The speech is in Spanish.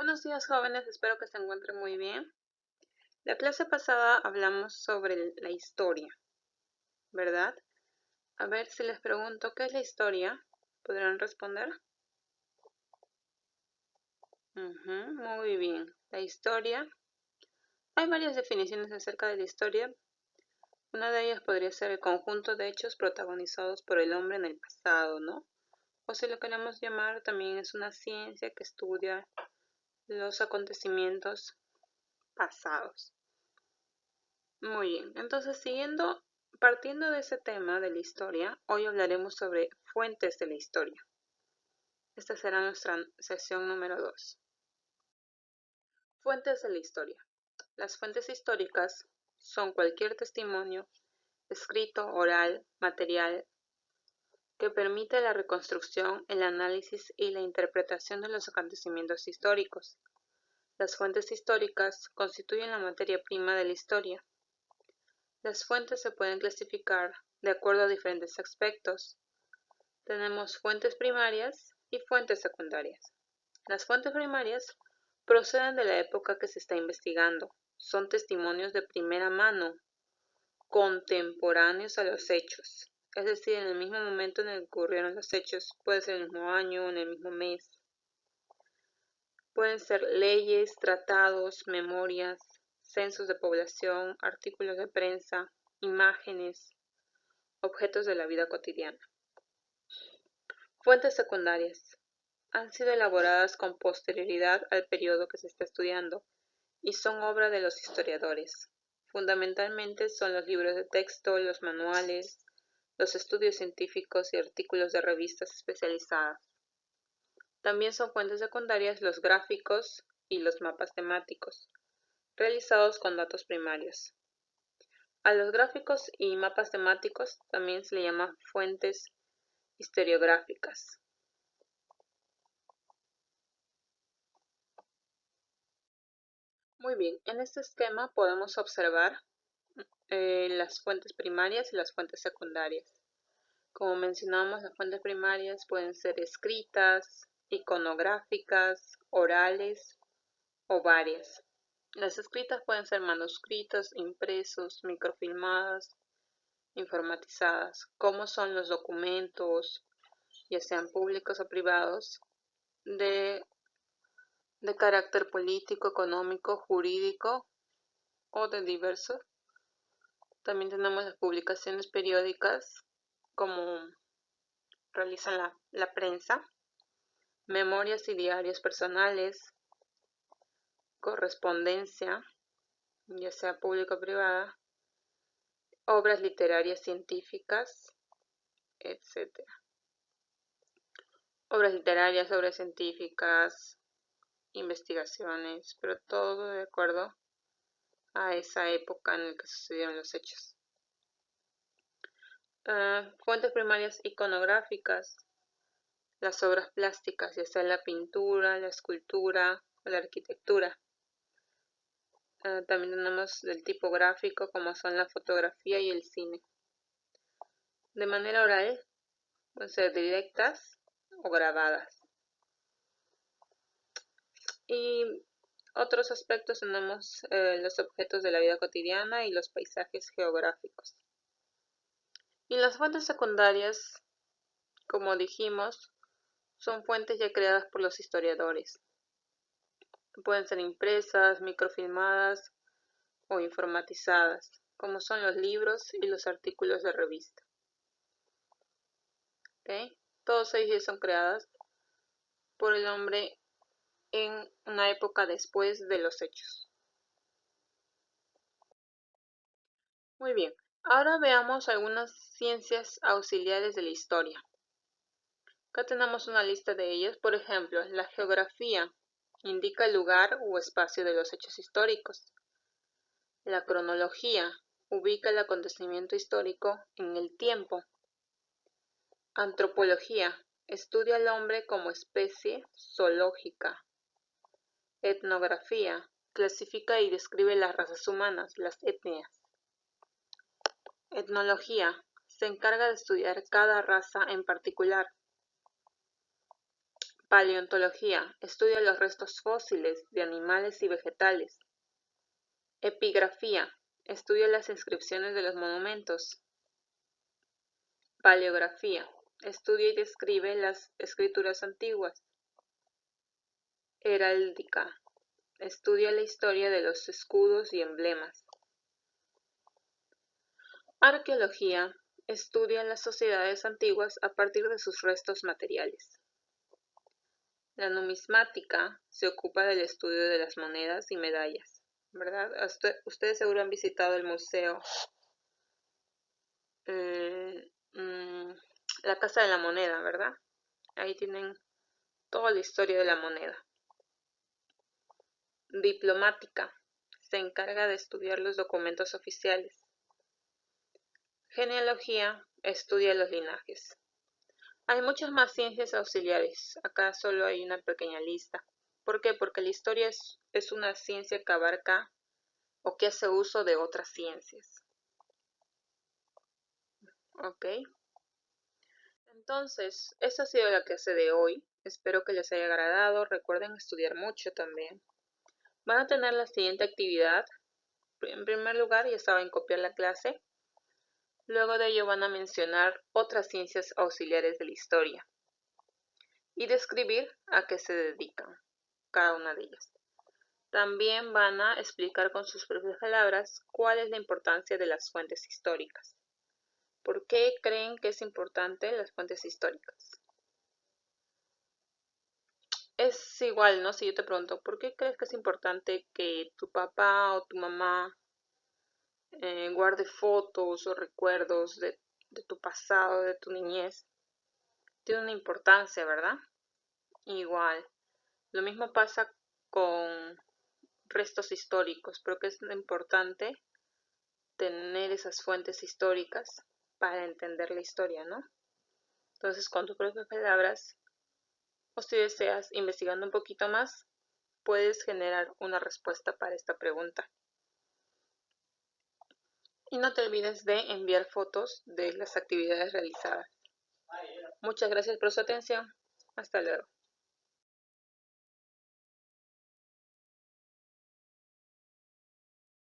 Buenos días, jóvenes, espero que se encuentren muy bien. La clase pasada hablamos sobre la historia, ¿verdad? A ver si les pregunto qué es la historia, ¿podrán responder? Muy bien. La historia, hay varias definiciones acerca de la historia. Una de ellas podría ser el conjunto de hechos protagonizados por el hombre en el pasado, ¿no? O si lo queremos llamar, también es una ciencia que estudia los acontecimientos pasados. Muy bien, entonces partiendo de ese tema de la historia, hoy hablaremos sobre fuentes de la historia. Esta será nuestra sección número 2. Fuentes de la historia. Las fuentes históricas son cualquier testimonio, escrito, oral, material, que permite la reconstrucción, el análisis y la interpretación de los acontecimientos históricos. Las fuentes históricas constituyen la materia prima de la historia. Las fuentes se pueden clasificar de acuerdo a diferentes aspectos. Tenemos fuentes primarias y fuentes secundarias. Las fuentes primarias proceden de la época que se está investigando. Son testimonios de primera mano, contemporáneos a los hechos. Es decir, en el mismo momento en el que ocurrieron los hechos. Puede ser en el mismo año, en el mismo mes. Pueden ser leyes, tratados, memorias, censos de población, artículos de prensa, imágenes, objetos de la vida cotidiana. Fuentes secundarias. Han sido elaboradas con posterioridad al periodo que se está estudiando y son obra de los historiadores. Fundamentalmente son los libros de texto, los manuales, los estudios científicos y artículos de revistas especializadas. También son fuentes secundarias los gráficos y los mapas temáticos, realizados con datos primarios. A los gráficos y mapas temáticos también se le llama fuentes historiográficas. Muy bien, en este esquema podemos observar las fuentes primarias y las fuentes secundarias. Como mencionamos, las fuentes primarias pueden ser escritas, iconográficas, orales o varias. Las escritas pueden ser manuscritos, impresos, microfilmadas, informatizadas, como son los documentos, ya sean públicos o privados, de carácter político, económico, jurídico o de diversos. También tenemos las publicaciones periódicas, como realiza la prensa, memorias y diarios personales, correspondencia, ya sea pública o privada, obras literarias científicas, etc. Obras literarias, obras científicas, investigaciones, pero todo de acuerdo a esa época en la que sucedieron los hechos. Fuentes primarias iconográficas, las obras plásticas, ya sea la pintura, la escultura o la arquitectura. También tenemos del tipo gráfico, como son la fotografía y el cine. De manera oral, pueden ser directas o grabadas. Y otros aspectos tenemos los objetos de la vida cotidiana y los paisajes geográficos. Y las fuentes secundarias, como dijimos, son fuentes ya creadas por los historiadores. Pueden ser impresas, microfilmadas o informatizadas, como son los libros y los artículos de revista. ¿Okay? Todos ellos son creados por el hombre en una época después de los hechos. Muy bien, ahora veamos algunas ciencias auxiliares de la historia. Acá tenemos una lista de ellas. Por ejemplo, la geografía indica el lugar o espacio de los hechos históricos. La cronología ubica el acontecimiento histórico en el tiempo. Antropología estudia al hombre como especie zoológica. Etnografía clasifica y describe las razas humanas, las etnias. Etnología se encarga de estudiar cada raza en particular. Paleontología, estudia los restos fósiles de animales y vegetales. Epigrafía, estudia las inscripciones de los monumentos. Paleografía, estudia y describe las escrituras antiguas. Heráldica, estudia la historia de los escudos y emblemas. Arqueología, estudia las sociedades antiguas a partir de sus restos materiales. La numismática se ocupa del estudio de las monedas y medallas, ¿verdad? Ustedes seguro han visitado el museo, la Casa de la Moneda, ¿verdad? Ahí tienen toda la historia de la moneda. Diplomática, se encarga de estudiar los documentos oficiales. Genealogía, estudia los linajes. Hay muchas más ciencias auxiliares, acá solo hay una pequeña lista. ¿Por qué? Porque la historia es una ciencia que abarca o que hace uso de otras ciencias. ¿Ok? Entonces, esa ha sido la clase de hoy. Espero que les haya agradado. Recuerden estudiar mucho también. Van a tener la siguiente actividad. En primer lugar, ya saben copiar la clase. Luego de ello van a mencionar otras ciencias auxiliares de la historia y describir a qué se dedican cada una de ellas. También van a explicar con sus propias palabras cuál es la importancia de las fuentes históricas. ¿Por qué creen que es importante las fuentes históricas? Es igual, ¿no? Si yo te pregunto, ¿por qué crees que es importante que tu papá o tu mamá guarde fotos o recuerdos de tu pasado, de tu niñez? Tiene una importancia, ¿verdad? Igual. Lo mismo pasa con restos históricos. Pero que es importante tener esas fuentes históricas para entender la historia, ¿no? Entonces, con tus propias palabras, o si deseas, investigando un poquito más, puedes generar una respuesta para esta pregunta. Y no te olvides de enviar fotos de las actividades realizadas. Muchas gracias por su atención. Hasta luego.